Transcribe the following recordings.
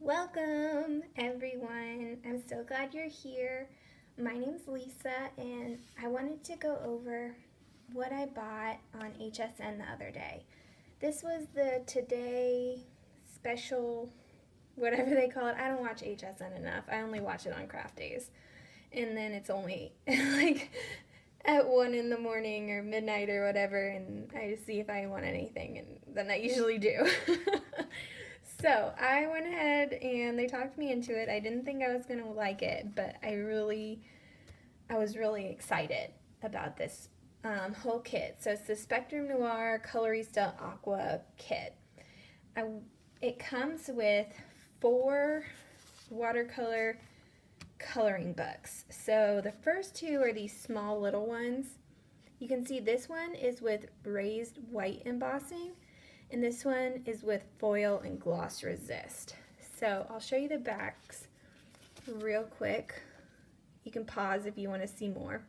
Welcome everyone. I'm so glad you're here. My name's Lisa and I wanted to go over what I bought on HSN the other day. This was the Today special, whatever they call it. I don't watch HSN enough. I only watch it on craft days. And then it's only like at 1 in the morning or midnight or whatever, and I just see if I want anything, and then I usually do. So I went ahead and they talked me into it. I didn't think I was going to like it, but I was really excited about this whole kit. So it's the Spectrum Noir Colorista Aqua kit. It comes with 4 watercolor coloring books. So the first 2 are these small little ones. You can see this one is with raised white embossing, and this one is with foil and gloss resist. So I'll show you the backs real quick. You can pause if you want to see more.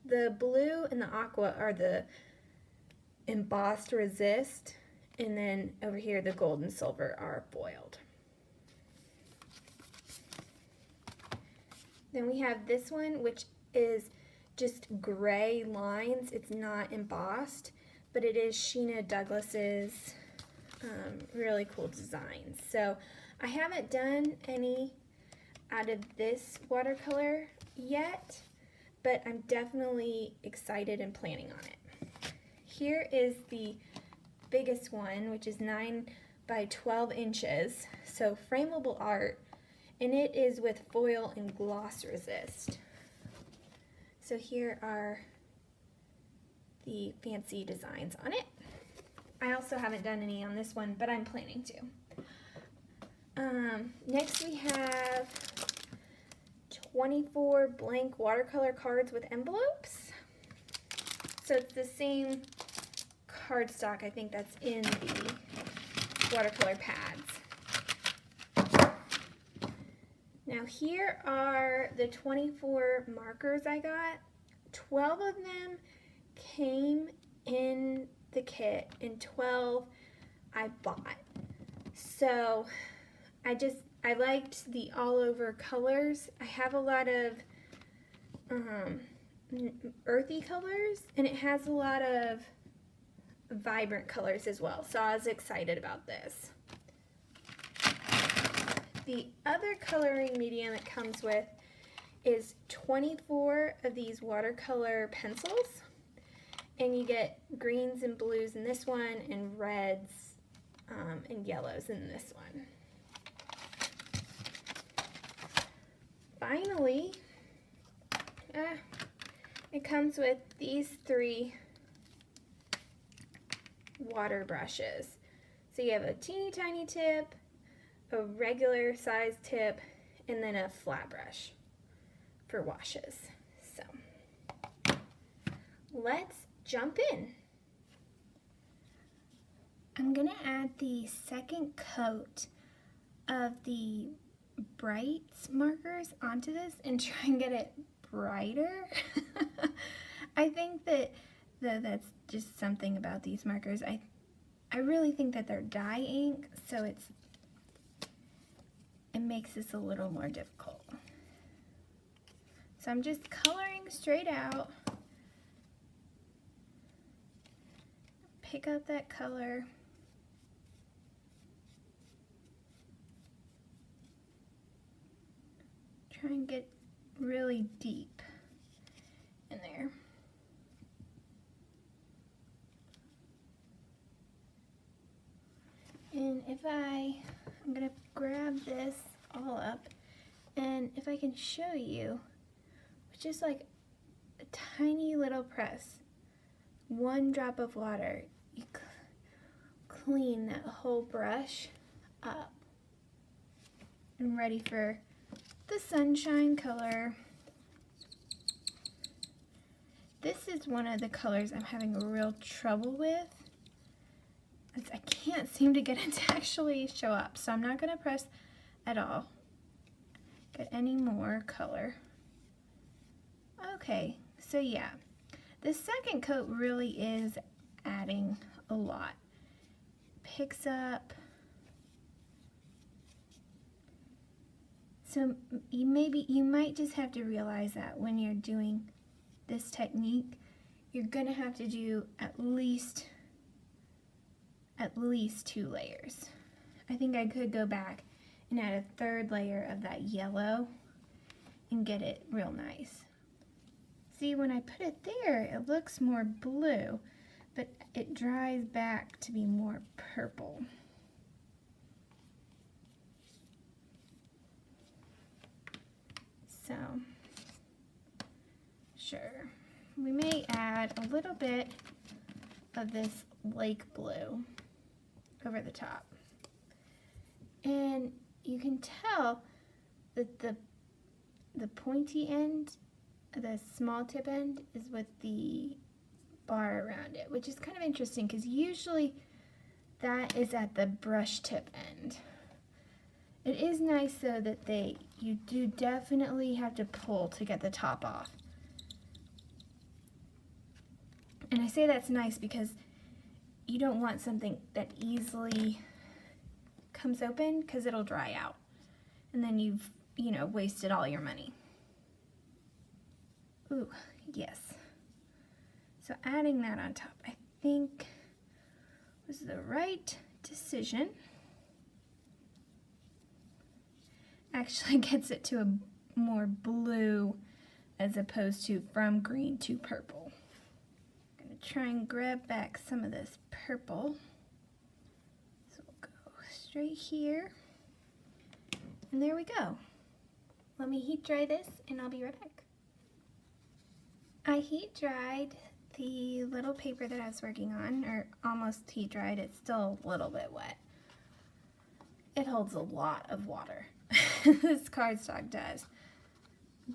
The blue and the aqua are the embossed resist, and then over here the gold and silver are foiled. Then we have this one, which is just gray lines. It's not embossed, but it is Sheena Douglas's really cool designs. So I haven't done any out of this watercolor yet, but I'm definitely excited and planning on it. Here is the biggest one, which is 9 by 12 inches, so frameable art, and it is with foil and gloss resist. So here are the fancy designs on it. I also haven't done any on this one, but I'm planning to. Next we have 24 blank watercolor cards with envelopes. So it's the same cardstock, I think, that's in the Watercolor Pads. Now here are the 24 markers I got. 12 of them came in the kit and 12 I bought. So I liked the all over colors. I have a lot of earthy colors, and it has a lot of vibrant colors as well. So I was excited about this. The other coloring medium it comes with is 24 of these watercolor pencils, and you get greens and blues in this one, and reds and yellows in this one. Finally, it comes with these 3 water brushes. So you have a teeny tiny tip, a regular size tip, and then a flat brush for washes. So let's jump in. I'm gonna add the second coat of the brights markers onto this and try and get it brighter. I think that's just something about these markers. I really think that they're dye ink, so it makes this a little more difficult. So I'm just coloring straight out. Pick up that color. Try and get really deep in there. And I'm gonna grab this all up, and if I can show you, it's just like a tiny little press, 1 drop of water, you clean that whole brush up. I'm ready for the sunshine color. This is one of the colors I'm having a real trouble with. I can't seem to get it to actually show up, so I'm not going to press at all. Get any more color. Okay, so yeah, the second coat really is adding a lot. Picks up So you might just have to realize that when you're doing this technique, you're gonna have to do at least 2 layers. I think I could go back and add a 3rd layer of that yellow and get it real nice. See, when I put it there, it looks more blue, but it dries back to be more purple. So, sure, we may add a little bit of this lake blue over the top. And you can tell that the pointy end, the small tip end, is with the bar around it, which is kind of interesting because usually that is at the brush tip end. It is nice though that you do definitely have to pull to get the top off. And I say that's nice because you don't want something that easily comes open because it'll dry out. And then you've, wasted all your money. Ooh, yes. So adding that on top, I think was the right decision. Actually gets it to a more blue as opposed to from green to purple. I'm going to try and grab back some of this purple. So we'll go straight here. And there we go. Let me heat dry this and I'll be right back. I heat dried the little paper that I was working on, or almost heat dried. It's still a little bit wet. It holds a lot of water. This cardstock does.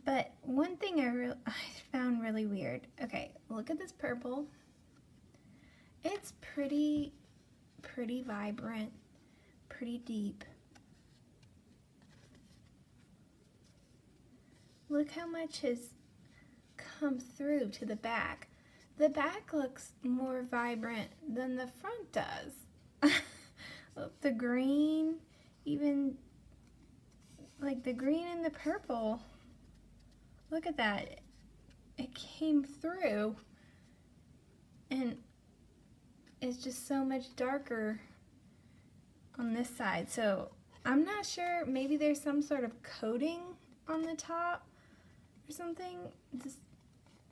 But one thing I found really weird. Okay, look at this purple. It's pretty vibrant, pretty deep. Look how much has come through to the back. The back looks more vibrant than the front does. Look, the green, even like the green and the purple. Look at that. It came through and it's just so much darker on this side. So I'm not sure, maybe there's some sort of coating on the top or something. Just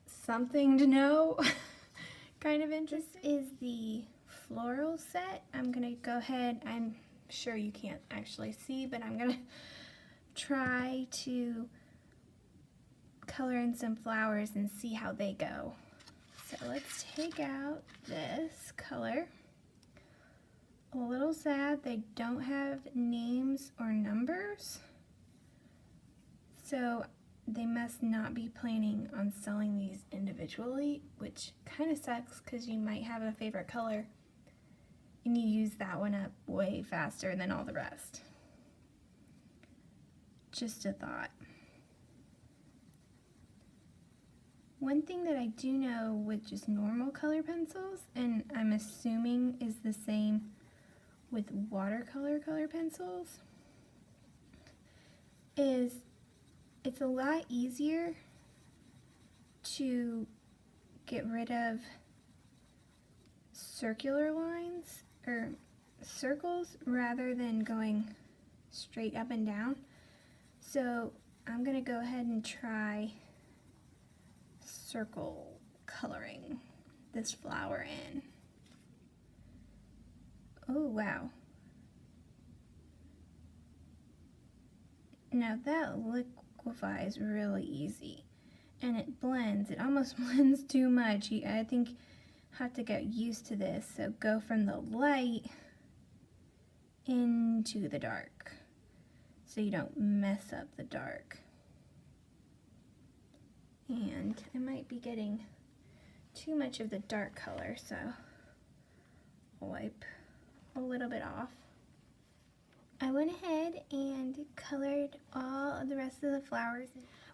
something to know. Kind of interesting. This is the Floral Set. I'm gonna go ahead, I'm sure you can't actually see, but I'm gonna try to color in some flowers and see how they go. So let's take out this color. A little sad they don't have names or numbers, so they must not be planning on selling these individually, which kind of sucks because you might have a favorite color and you use that one up way faster than all the rest. Just a thought. One thing that I do know with just normal color pencils, and I'm assuming is the same with watercolor color pencils, is it's a lot easier to get rid of circular lines or circles rather than going straight up and down. So I'm going to go ahead and try circle coloring this flower in. Oh wow. Now that liquefies really easy and it blends. It almost blends too much. I think you have to get used to this. So go from the light into the dark so you don't mess up the dark. And I might be getting too much of the dark color, so I'll wipe a little bit off. I went ahead and colored all of the rest of the flowers.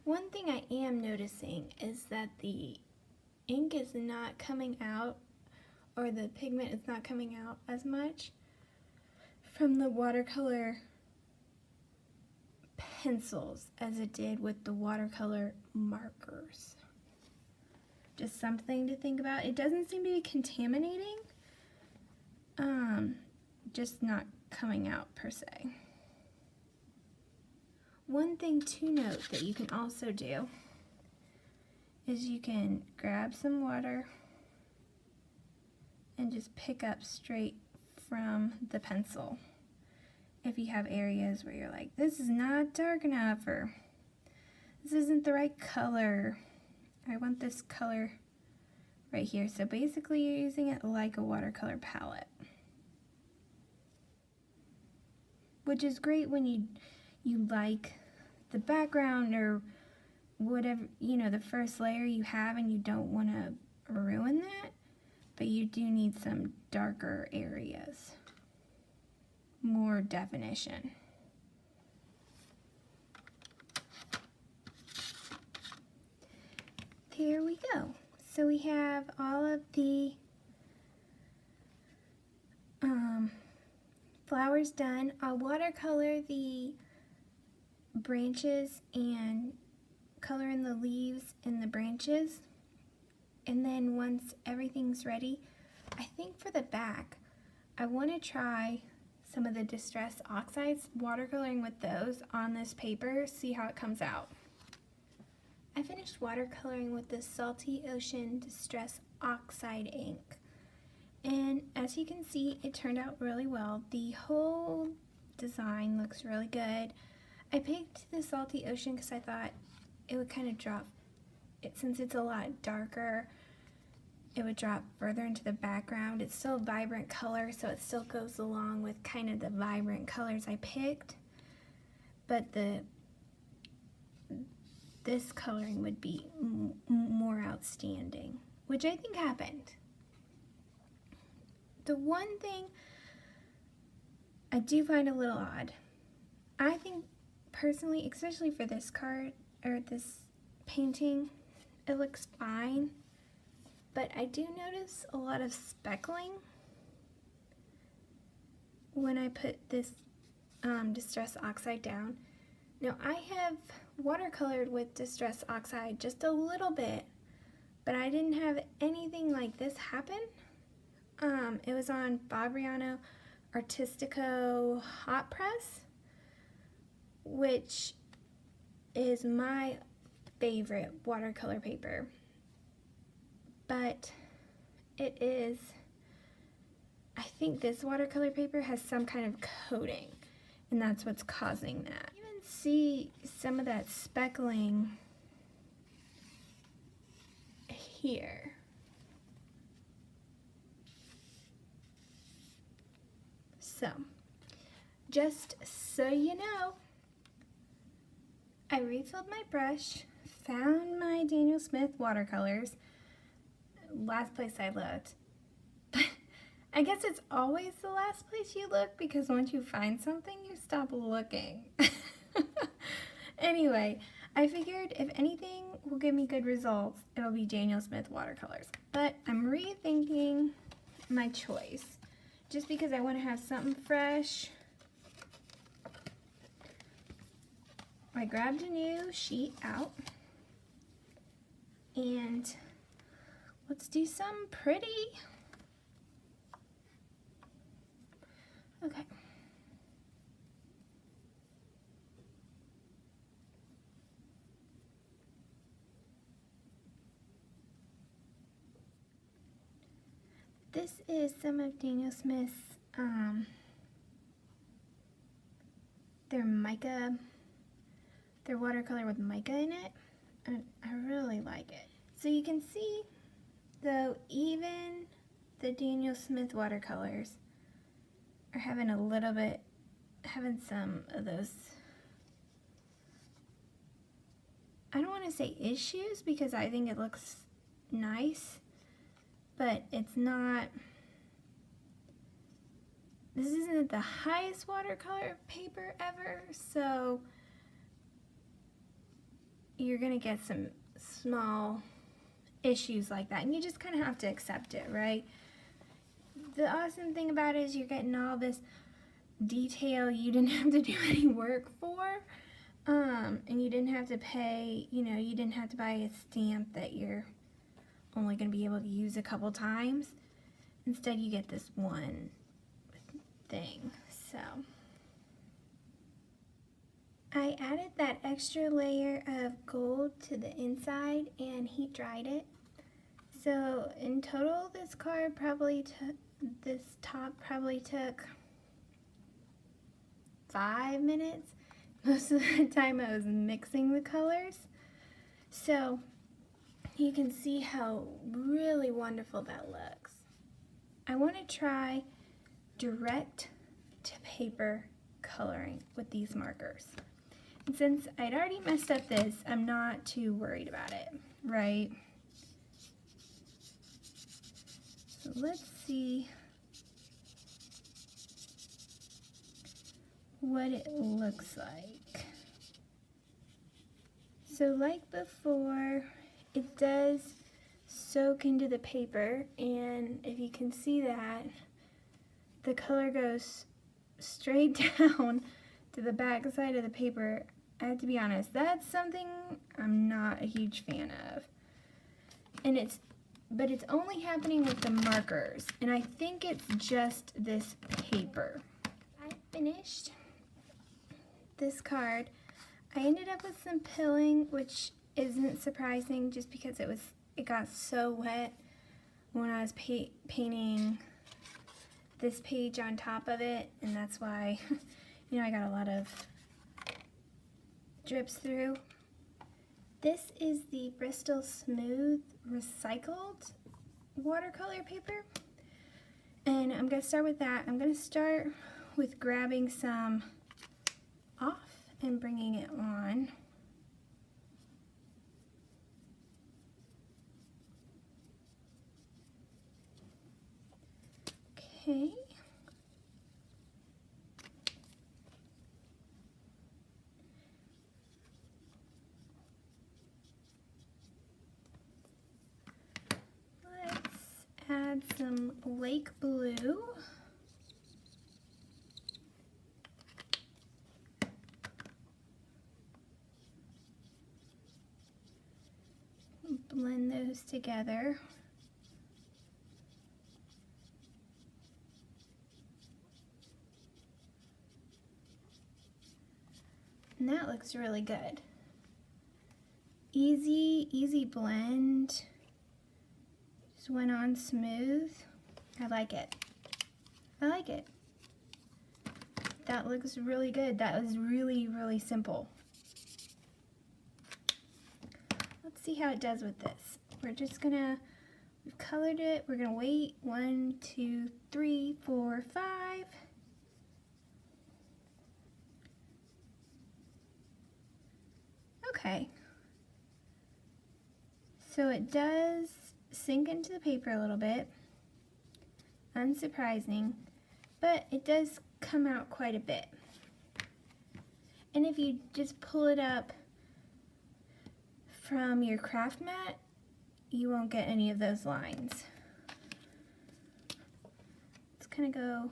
One thing I am noticing is that the ink is not coming out, or the pigment is not coming out as much from the watercolor pencils as it did with the watercolor markers. Just something to think about. It doesn't seem to be contaminating, just not coming out per se. One thing to note that you can also do is you can grab some water and just pick up straight from the pencil. If you have areas where you're like, this is not dark enough, or this isn't the right color, I want this color right here. So basically you're using it like a watercolor palette, which is great when you like the background or whatever, you know, the first layer you have and you don't want to ruin that, but you do need some darker areas, more definition. Here we go. So we have all of the flowers done. I'll watercolor the branches and color in the leaves and the branches, and then once everything's ready, I think for the back I want to try some of the Distress Oxides, watercoloring with those on this paper, see how it comes out. I finished watercoloring with the Salty Ocean Distress Oxide ink, and as you can see, it turned out really well. The whole design looks really good. I picked the Salty Ocean because I thought it would kind of drop, since it's a lot darker, it would drop further into the background. It's still a vibrant color, so it still goes along with kind of the vibrant colors I picked, but this coloring would be more outstanding, which I think happened. The one thing I do find a little odd, I think personally, especially for this card or this painting, it looks fine, but I do notice a lot of speckling when I put this Distress Oxide down. Now I have watercolored with Distress Oxide just a little bit, but I didn't have anything like this happen. It was on Fabriano Artistico Hot Press, which is my favorite watercolor paper, but it is, I think this watercolor paper has some kind of coating, and that's what's causing that. You can see some of that speckling here. So, just so you know, I refilled my brush, found my Daniel Smith watercolors, last place I looked. I guess it's always the last place you look, because once you find something, you stop looking. Anyway, I figured if anything will give me good results, it'll be Daniel Smith watercolors. But I'm rethinking my choice, just because I want to have something fresh. I grabbed a new sheet out, and let's do some pretty. Okay. This is some of Daniel Smith's, their watercolor with mica in it, and I really like it. So you can see, though, even the Daniel Smith watercolors are having some of those, I don't want to say issues, because I think it looks nice, but it's not, this isn't the highest watercolor paper ever, so you're gonna get some small issues like that, and you just kind of have to accept it, right? The awesome thing about it is you're getting all this detail you didn't have to do any work for, And you didn't have to pay, you didn't have to buy a stamp that you're only going to be able to use a couple times. Instead, you get this one thing. So I added that extra layer of gold to the inside and heat dried it. So in total, this card probably this top probably took 5 minutes. Most of the time I was mixing the colors. So you can see how really wonderful that looks. I want to try direct to paper coloring with these markers. And since I'd already messed up this, I'm not too worried about it, right? So let's see what it looks like. So like before, it does soak into the paper, and if you can see that, the color goes straight down to the back side of the paper. I have to be honest, that's something I'm not a huge fan of. But it's only happening with the markers, and I think it's just this paper. I finished this card. I ended up with some pilling, which isn't surprising just because it got so wet when I was painting this page on top of it, and that's why I got a lot of drips through. This is the Bristol Smooth Recycled watercolor paper, and I'm going to start with that. I'm going to start with grabbing some off and bringing it on. Okay. Let's add some lake blue. Blend those together. And that looks really good. Easy blend. Just went on smooth. I like it. I like it. That looks really good. That was really simple. Let's see how it does with this. We've colored it. We're gonna wait 1, 2, 3, 4, 5. Okay. So it does sink into the paper a little bit. Unsurprising, but it does come out quite a bit. And if you just pull it up from your craft mat, you won't get any of those lines. Let's kind of go,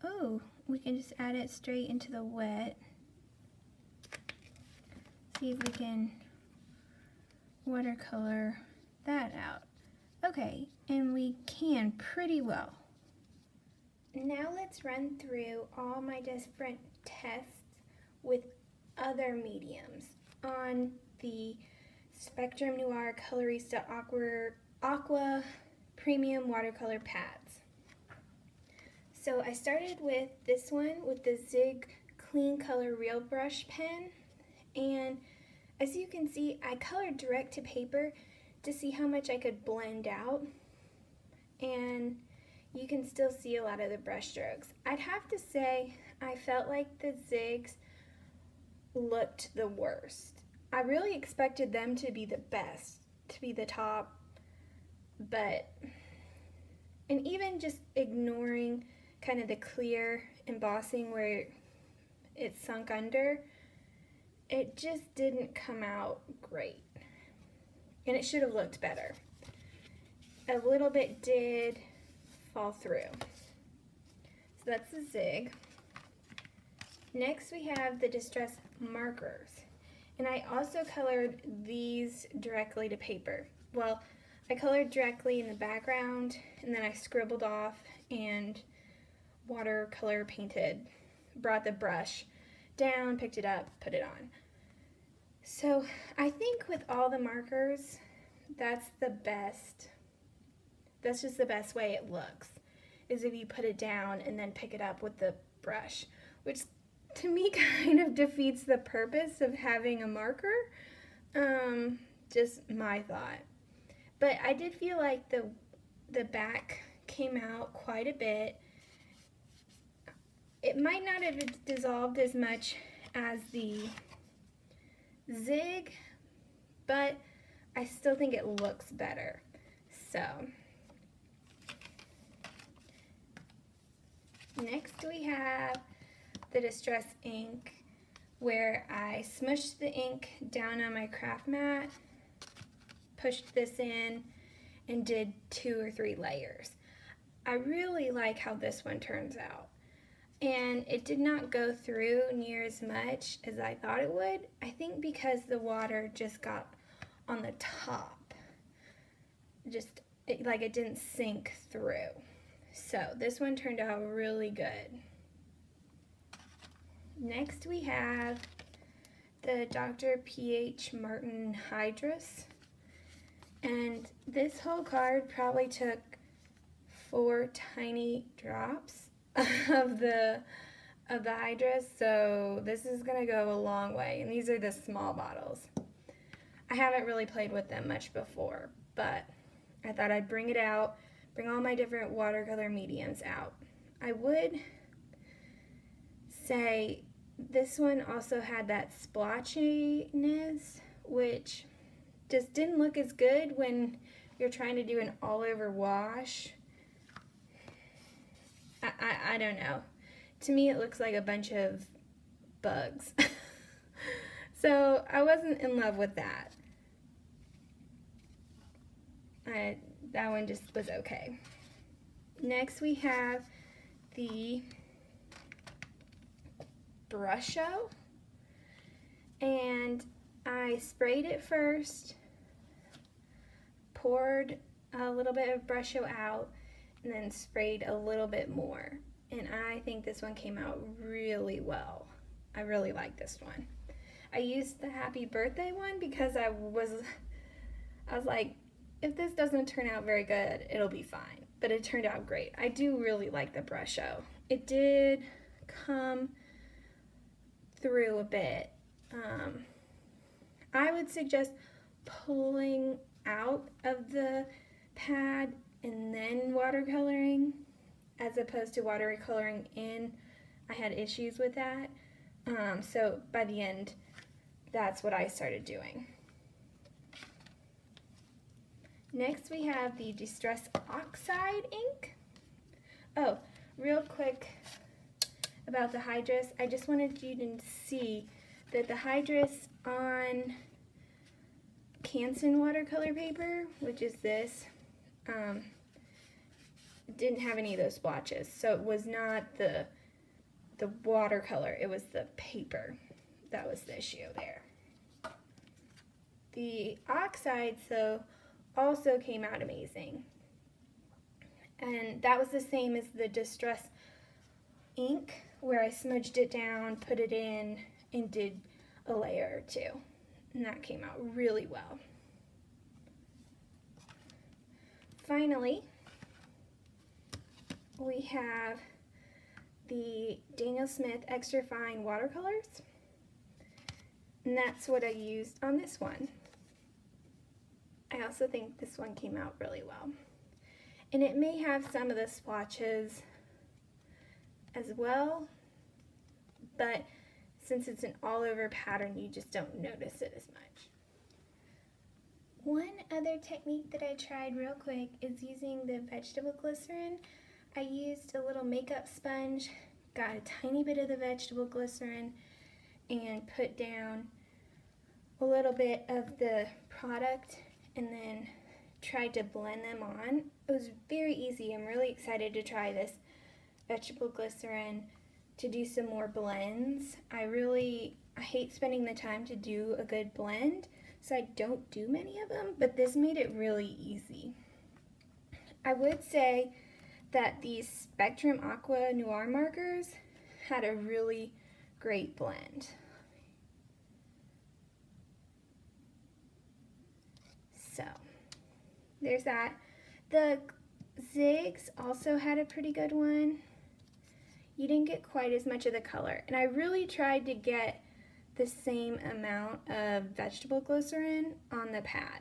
oh, we can just add it straight into the wet. See if we can watercolor that out. Okay, and we can pretty well. Now let's run through all my different tests with other mediums on the Spectrum Noir Colorista Aqua Premium Watercolor Pads. So I started with this one with the Zig Clean Color Real Brush pen, and as you can see, I colored direct to paper to see how much I could blend out, and you can still see a lot of the brush strokes. I'd have to say I felt like the Zigs looked the worst. I really expected them to be the best, to be the top, and even just ignoring kind of the clear embossing where it sunk under, it just didn't come out great. And it should have looked better. A little bit did fall through. So that's the Zig. Next we have the Distress markers. And I also colored these directly to paper. Well, I colored directly in the background, and then I scribbled off and watercolor painted, brought the brush down, picked it up, put it on. So I think with all the markers, that's just the best way it looks, is if you put it down and then pick it up with the brush, which to me kind of defeats the purpose of having a marker. Just my thought. But I did feel like the back came out quite a bit. It might not have dissolved as much as the zig, but I still think it looks better. So next we have the Distress ink, where I smushed the ink down on my craft mat, pushed this in, and did 2 or 3 layers. I really like how this one turns out. And it did not go through near as much as I thought it would. I think because the water just got on the top. It didn't sink through. So this one turned out really good. Next we have the Dr. P.H. Martin Hydrus. And this whole card probably took 4 tiny drops of the Hydrus, so this is gonna go a long way. And these are the small bottles. I haven't really played with them much before, but I thought I'd bring it out, bring all my different watercolor mediums out. I would say this one also had that splotchiness, which just didn't look as good when you're trying to do an all-over wash. I don't know. To me, it looks like a bunch of bugs. So I wasn't in love with that. That one just was okay. Next we have the Brusho, and I sprayed it first, poured a little bit of Brusho out, and then sprayed a little bit more. And I think this one came out really well. I really like this one. I used the Happy Birthday one because I was like, if this doesn't turn out very good, it'll be fine. But it turned out great. I do really like the Brusho. It did come through a bit. I would suggest pulling out of the pad and then watercoloring, as opposed to watercoloring in. I had issues with that. So by the end, that's what I started doing. Next we have the Distress Oxide ink. Oh, real quick about the Hydrus. I just wanted you to see that the Hydrus on Canson watercolor paper, which is this, didn't have any of those splotches. So it was not the watercolor, it was the paper. That was the issue there. The oxides, though, also came out amazing. And that was the same as the Distress ink, where I smudged it down, put it in, and did a layer or 2. And that came out really well. Finally, we have the Daniel Smith Extra Fine Watercolors. And that's what I used on this one. I also think this one came out really well. And it may have some of the splotches as well, but since it's an all-over pattern, you just don't notice it as much. One other technique that I tried real quick is using the vegetable glycerin. I used a little makeup sponge, got a tiny bit of the vegetable glycerin, and put down a little bit of the product, and then tried to blend them on. It was very easy. I'm really excited to try this vegetable glycerin to do some more blends. I I hate spending the time to do a good blend, so I don't do many of them, but this made it really easy. I would say that these Spectrum Aqua Noir markers had a really great blend. So, there's that. The Zigs also had a pretty good one. You didn't get quite as much of the color, and I really tried to get the same amount of vegetable glycerin on the pad.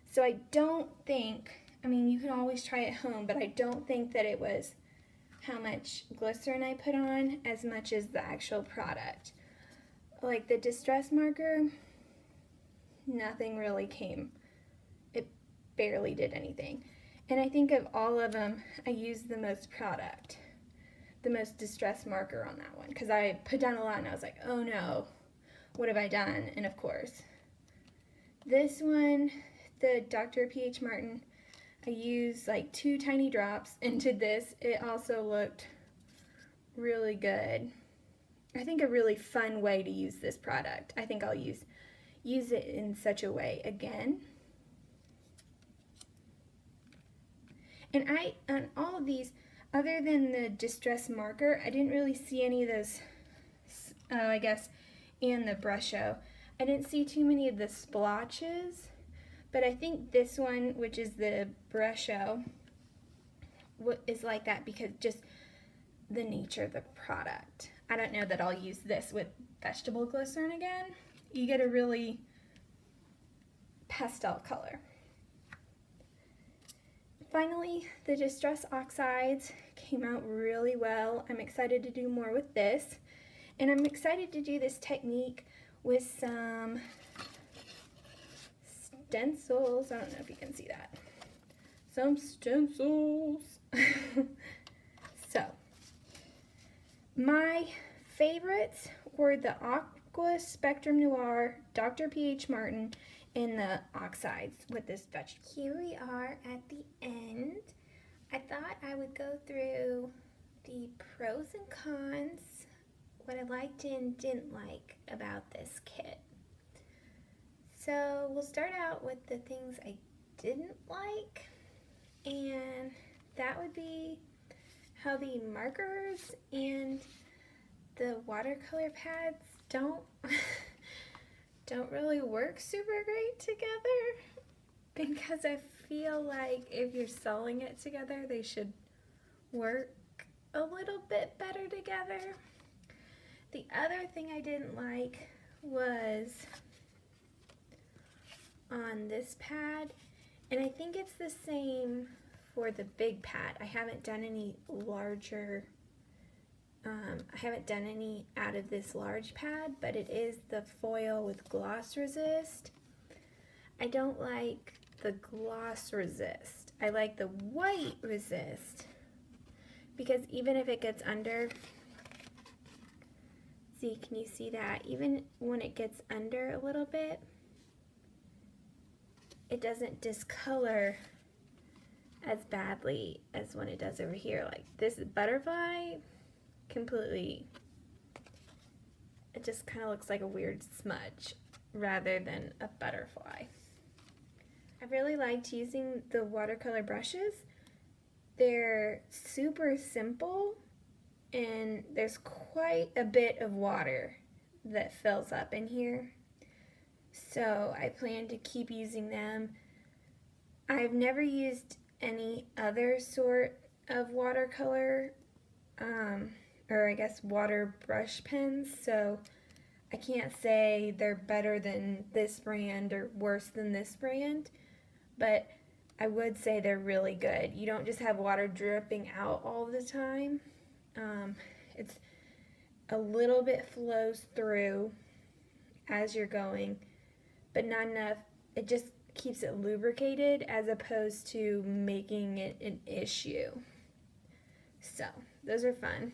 So I don't think, I mean, you can always try at home, but I don't think that it was how much glycerin I put on as much as the actual product. Like the distress marker, nothing really came. It barely did anything. And I think of all of them, I used the most product, the most distress marker on that one, because I put down a lot and I was like, oh no, what have I done? And of course, this one, the Dr. P.H. Martin, I used like 2 tiny drops into this. It also looked really good. I think a really fun way to use this product. I think I'll use it in such a way again. And on all of these, other than the distress marker, I didn't really see any of those, I guess, and the brusho. I didn't see too many of the splotches, but I think this one, which is the brusho, is like that because just the nature of the product. I don't know that I'll use this with vegetable glycerin again. You get a really pastel color. Finally, the Distress Oxides came out really well. I'm excited to do more with this. And I'm excited to do this technique with some stencils. I don't know if you can see that. Some stencils. So, my favorites were the Aqua Spectrum Noir, Dr. P.H. Martin, and the oxides with this vegetable. Here we are at the end. I thought I would go through the pros and cons, what I liked and didn't like about this kit. So we'll start out with the things I didn't like, and that would be how the markers and the watercolor pads don't really work super great together, because I feel like if you're sewing it together, they should work a little bit better together. The other thing I didn't like was on this pad, and I think it's the same for the big pad. I haven't done any larger, I haven't done any out of this large pad, but it is the foil with gloss resist. I don't like the gloss resist. I like the white resist, because even if it gets under, see, can you see that? Even when it gets under a little bit, it doesn't discolor as badly as when it does over here. Like this butterfly, completely, it just kind of looks like a weird smudge rather than a butterfly. I really liked using the watercolor brushes. They're super simple, and there's quite a bit of water that fills up in here. So I plan to keep using them. I've never used any other sort of watercolor, or I guess water brush pens, so I can't say they're better than this brand or worse than this brand, but I would say they're really good. You don't just have water dripping out all the time. It's a little bit flows through as you're going, but not enough. It just keeps it lubricated as opposed to making it an issue. So those are fun.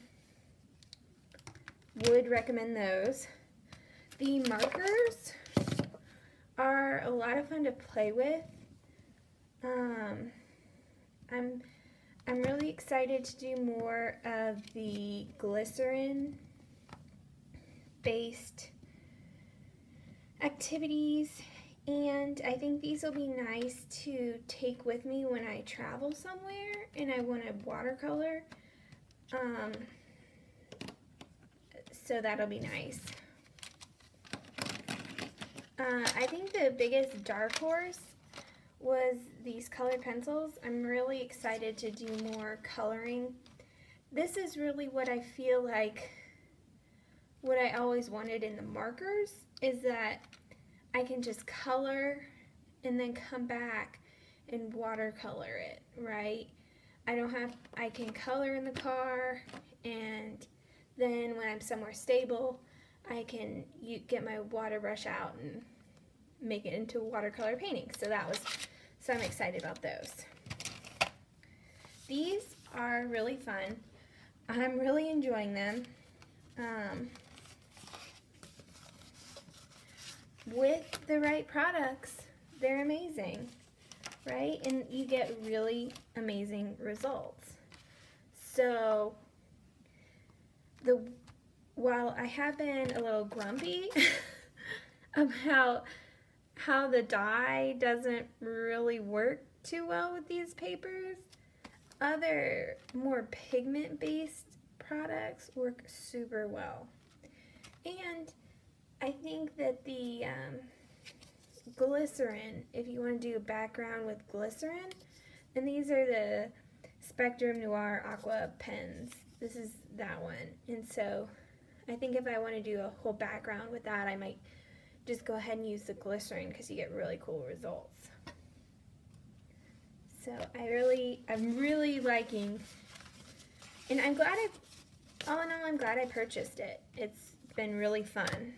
Would recommend those. The markers are a lot of fun to play with. I'm really excited to do more of the glycerin based activities, and I think these will be nice to take with me when I travel somewhere and I want to watercolor. So that'll be nice. I think the biggest dark horse was these colored pencils. I'm really excited to do more coloring. This is really what I feel like what I always wanted in the markers, is that I can just color and then come back and watercolor it, right? I can color in the car, and then when I'm somewhere stable, I can get my water brush out and make it into watercolor painting. So I'm excited about those. These are really fun. I'm really enjoying them. With the right products, they're amazing, right? And you get really amazing results. So while I have been a little grumpy about how the dye doesn't really work too well with these papers, other more pigment-based products work super well. And I think that the glycerin, if you want to do a background with glycerin, and these are the Spectrum Noir Aqua pens. This is that one. And so I think if I want to do a whole background with that, I might just go ahead and use the glycerin because you get really cool results. So I'm really liking, and I'm glad I'm glad I purchased it. It's been really fun.